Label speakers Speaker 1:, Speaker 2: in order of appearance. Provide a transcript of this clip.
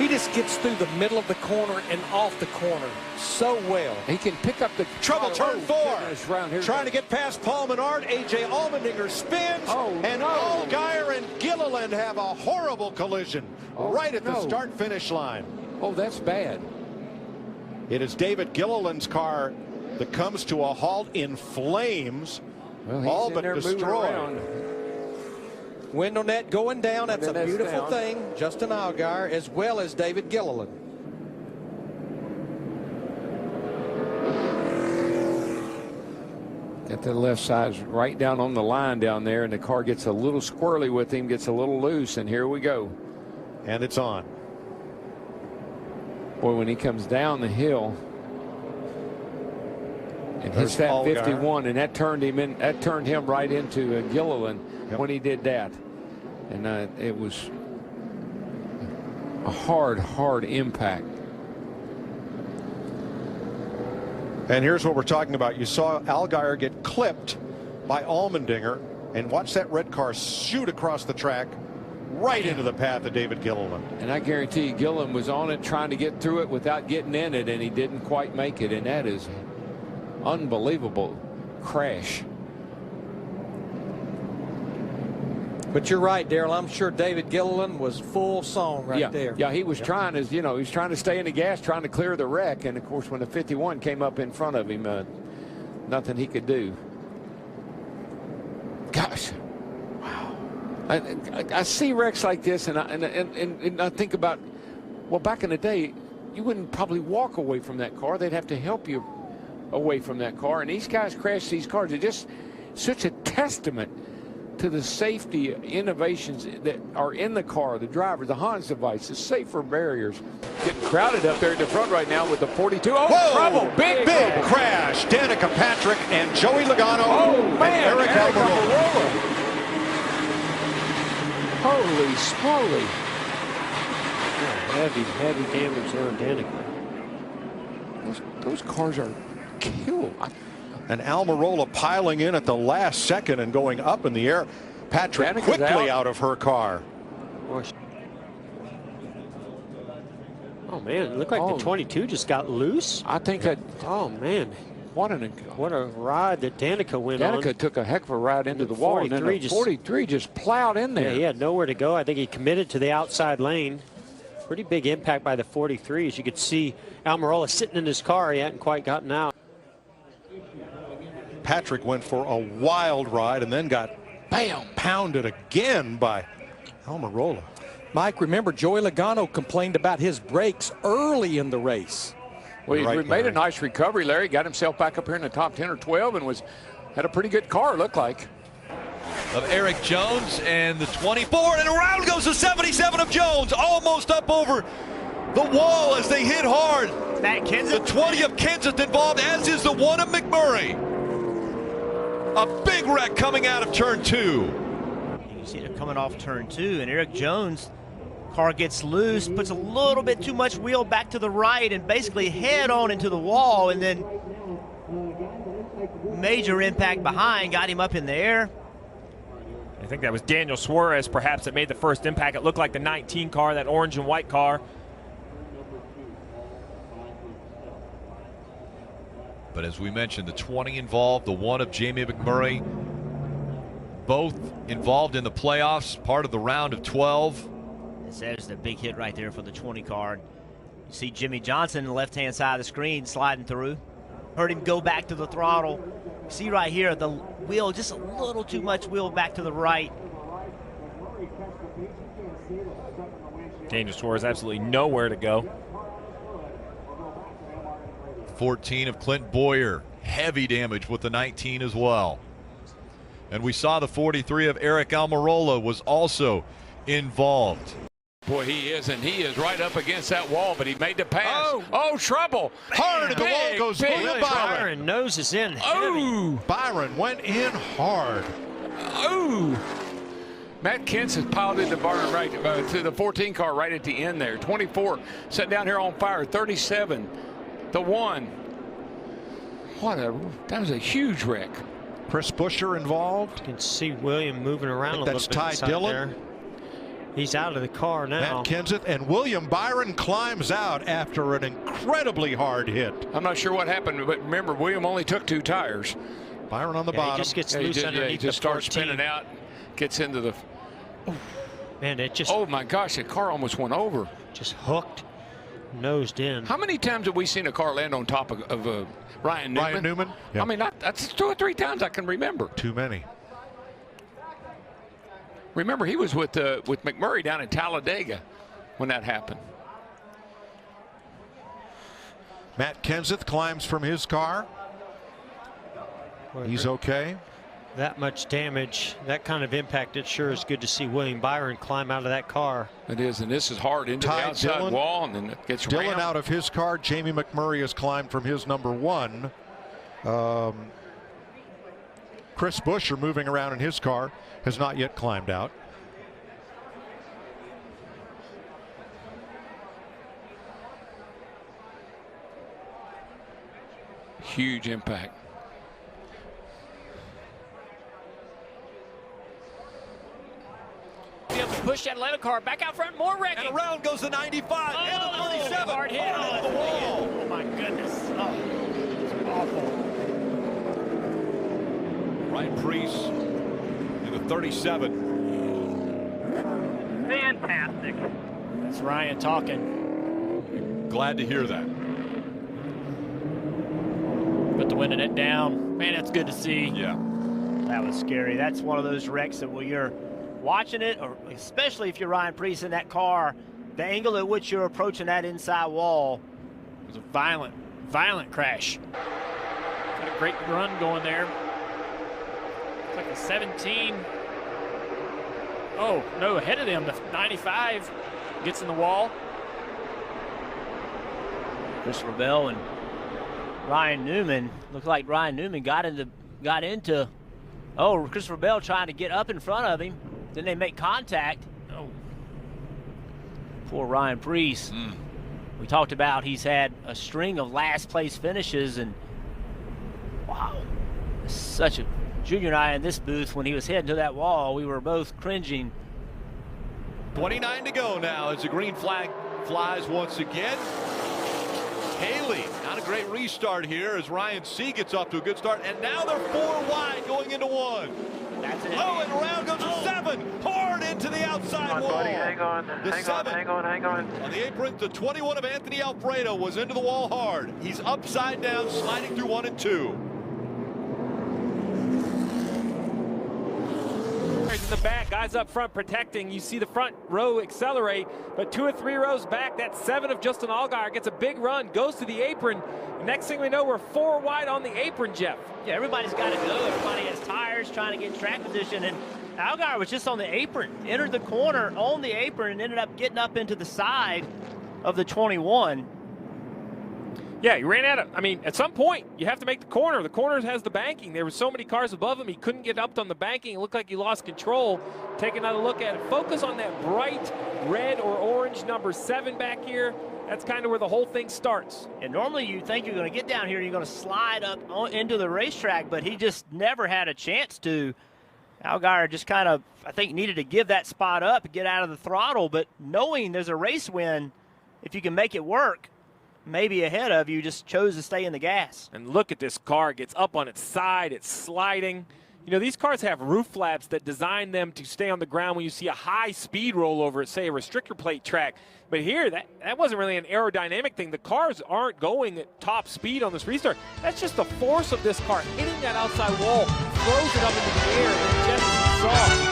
Speaker 1: He just gets through the middle of the corner and off the corner so well.
Speaker 2: He can pick up the
Speaker 3: trouble. Turn 4. Trying to get past Paul Menard. A.J. Allmendinger spins. And Allgaier and Gilliland have a horrible collision right at the start-finish line.
Speaker 2: Oh, that's bad.
Speaker 3: It is David Gilliland's car that comes to a halt in flames.
Speaker 2: Well,
Speaker 3: all but destroyed.
Speaker 1: Window net going down. That's a beautiful thing. Justin Allgaier as well as David Gilliland.
Speaker 2: Got the left side right down on the line down there, and the car gets a little squirrely with him, gets a little loose, and here we go.
Speaker 3: And it's on.
Speaker 2: Boy, when he comes down the hill and hits that 51, and that turned him right into Gilliland when he did that. And it was a hard impact.
Speaker 3: And here's what we're talking about. You saw Allgaier get clipped by Allmendinger, and watch that red car shoot across the track right into the path of David Gilliland.
Speaker 2: And I guarantee you Gilliland was on it trying to get through it without getting in it, and he didn't quite make it. And that is unbelievable crash.
Speaker 1: But you're right, Darrell. I'm sure David Gilliland was full song there.
Speaker 2: Yeah, he was trying, as you know, he was trying to stay in the gas, trying to clear the wreck. And of course, when the 51 came up in front of him, nothing he could do. Gosh, wow! I see wrecks like this, and I think about, well, back in the day, you wouldn't probably walk away from that car. They'd have to help you away from that car. And these guys crash these cars. It's just such a testament to the safety innovations that are in the car, the driver, the Hans device, the safer barriers. Getting crowded up there at the front right now with the 42. Oh,
Speaker 3: whoa,
Speaker 2: trouble! Big
Speaker 3: crash. Danica Patrick and Joey Logano.
Speaker 2: Oh, man.
Speaker 3: And Eric Almirola.
Speaker 4: Holy smoly. Heavy damage there on Danica.
Speaker 2: Those cars are killed.
Speaker 3: And Almirola piling in at the last second and going up in the air. Patrick
Speaker 2: Danica's
Speaker 3: quickly out of her car.
Speaker 4: Oh man, it looked like the 22 just got loose.
Speaker 2: I think that.
Speaker 4: Oh man, what a ride that Danica went on.
Speaker 2: Danica took a heck of a ride into the wall, and then the 43 just plowed in there.
Speaker 4: Yeah, he had nowhere to go. I think he committed to the outside lane. Pretty big impact by the 43. As you could see, Almirola sitting in his car. He hadn't quite gotten out.
Speaker 3: Patrick went for a wild ride and then got pounded again by Almirola.
Speaker 1: Mike, remember Joey Logano complained about his brakes early in the race.
Speaker 2: Well, he made a nice recovery, Larry. Got himself back up here in the top 10 or 12 and had a pretty good car, looked like.
Speaker 5: Of Eric Jones and the 24, and around goes the 77 of Jones, almost up over the wall as they hit hard. The 20 of Kenseth involved, as is the 1 of McMurray. A big wreck coming out of turn 2.
Speaker 6: You can see they're coming off turn 2, and Eric Jones' car gets loose, puts a little bit too much wheel back to the right, and basically head on into the wall, and then major impact behind, got him up in the air.
Speaker 7: I think that was Daniel Suarez perhaps that made the first impact. It looked like the 19 car, that orange and white car.
Speaker 5: But as we mentioned, the 20 involved, the 1 of Jamie McMurray, both involved in the playoffs, part of the round of 12.
Speaker 6: There's the big hit right there for the 20 car. You see Jimmy Johnson on the left-hand side of the screen sliding through. Heard him go back to the throttle. You see right here, the wheel, just a little too much wheel back to the right.
Speaker 7: Daniel Suarez absolutely nowhere to go.
Speaker 5: 14 of Clint Boyer, heavy damage with the 19 as well. And we saw the 43 of Eric Almirola was also involved.
Speaker 2: Boy, he is, and he is right up against that wall, but he made the pass. Oh, trouble.
Speaker 3: Hard, the wall goes William
Speaker 4: Byron noses in heavy.
Speaker 3: Byron went in hard.
Speaker 2: Matt Kenseth piled into Byron right to the 14 car right at the end there. 24 set down here on fire. 37. The 1. That was a huge wreck.
Speaker 3: Chris Buescher involved.
Speaker 4: You can see William moving around a little bit.
Speaker 3: That's Ty Dillon.
Speaker 4: He's out of the car now.
Speaker 3: Matt Kenseth, and William Byron climbs out after an incredibly hard hit.
Speaker 2: I'm not sure what happened, but remember, William only took 2 tires.
Speaker 3: Byron on the
Speaker 4: He
Speaker 3: bottom.
Speaker 4: just gets loose underneath
Speaker 2: he just
Speaker 4: the
Speaker 2: starts
Speaker 4: 14.
Speaker 2: spinning out, gets into the.
Speaker 4: Man, it just.
Speaker 2: Oh my gosh, the car almost went over.
Speaker 4: Just hooked, nosed in.
Speaker 2: How many times have we seen a car land on top of Ryan Newman?
Speaker 3: Ryan Newman? Yeah.
Speaker 2: I mean, that's 2 or 3 times I can remember.
Speaker 3: Too many.
Speaker 2: Remember, he was with McMurray down in Talladega when that happened.
Speaker 3: Matt Kenseth climbs from his car. He's okay.
Speaker 4: That much damage, that kind of impact, it sure is good to see William Byron climb out of that car.
Speaker 2: It is, and this is hard into the outside wall, and then it gets
Speaker 3: Dillon
Speaker 2: rammed.
Speaker 3: out of his car. Jamie McMurray has climbed from his number 1. Chris Buescher, moving around in his car, has not yet climbed out.
Speaker 2: Huge impact.
Speaker 7: Be able to push that Atlanta car back out front, more wrecking.
Speaker 5: And around goes the 95 and the 37.
Speaker 7: Hard hit.
Speaker 5: Into the wall.
Speaker 7: Oh my goodness. Oh, it's awful.
Speaker 5: Ryan Preece in the 37.
Speaker 7: Fantastic. That's Ryan talking.
Speaker 5: Glad to hear that.
Speaker 7: Put the winning it down. Man, that's good to see.
Speaker 5: Yeah.
Speaker 6: That was scary. That's one of those wrecks that when you're watching it, or especially if you're Ryan Preece in that car, the angle at which you're approaching that inside wall.
Speaker 7: It was a violent, violent crash. Got a great run going there. It's like a 17. Oh, no, ahead of them. The 95 gets in the wall.
Speaker 6: Christopher Bell and Ryan Newman. Looked like Ryan Newman got into Christopher Bell trying to get up in front of him. Then they make contact.
Speaker 7: Oh.
Speaker 6: Poor Ryan Preece. We talked about he's had a string of last place finishes, and wow, such a Junior and I in this booth, when he was heading to that wall, we were both cringing.
Speaker 5: 29 to go now as the green flag flies once again. Haley, not a great restart here as Ryan C gets off to a good start, and now they're 4 wide going into 1.
Speaker 6: That's it.
Speaker 5: Oh, and around goes the 7, hard into the outside wall.
Speaker 8: Buddy, hang on,
Speaker 5: The
Speaker 8: hang
Speaker 5: 7
Speaker 8: on.
Speaker 5: on the apron, the 21 of Anthony Alfredo was into the wall hard. He's upside down, sliding through 1 and 2.
Speaker 7: In the back, guys up front protecting. You see the front row accelerate, but 2 or 3 rows back, that 7 of Justin Allgaier gets a big run, goes to the apron. Next thing we know, we're 4 wide on the apron, Jeff.
Speaker 6: Yeah, everybody's got to go. Everybody has tires trying to get track position, and Allgaier was just on the apron, entered the corner on the apron, and ended up getting up into the side of the 21.
Speaker 7: Yeah, he ran out of, I mean, at some point, you have to make the corner. The corner has the banking. There were so many cars above him, he couldn't get up on the banking. It looked like he lost control. Take another look at it. Focus on that bright red or orange number 7 back here. That's kind of where the whole thing starts.
Speaker 6: And normally you think you're going to get down here and you're going to slide up into the racetrack, but he just never had a chance to. Allgaier just kind of, I think, needed to give that spot up and get out of the throttle, but knowing there's a race win, if you can make it work, maybe ahead of you, just chose to stay in the gas.
Speaker 7: And look at this car. It gets up on its side. It's sliding. You know, these cars have roof flaps that design them to stay on the ground when you see a high speed rollover at, say, a restrictor plate track. But here, that wasn't really an aerodynamic thing. The cars aren't going at top speed on this restart. That's just the force of this car hitting that outside wall, throws it up into the air, and just saw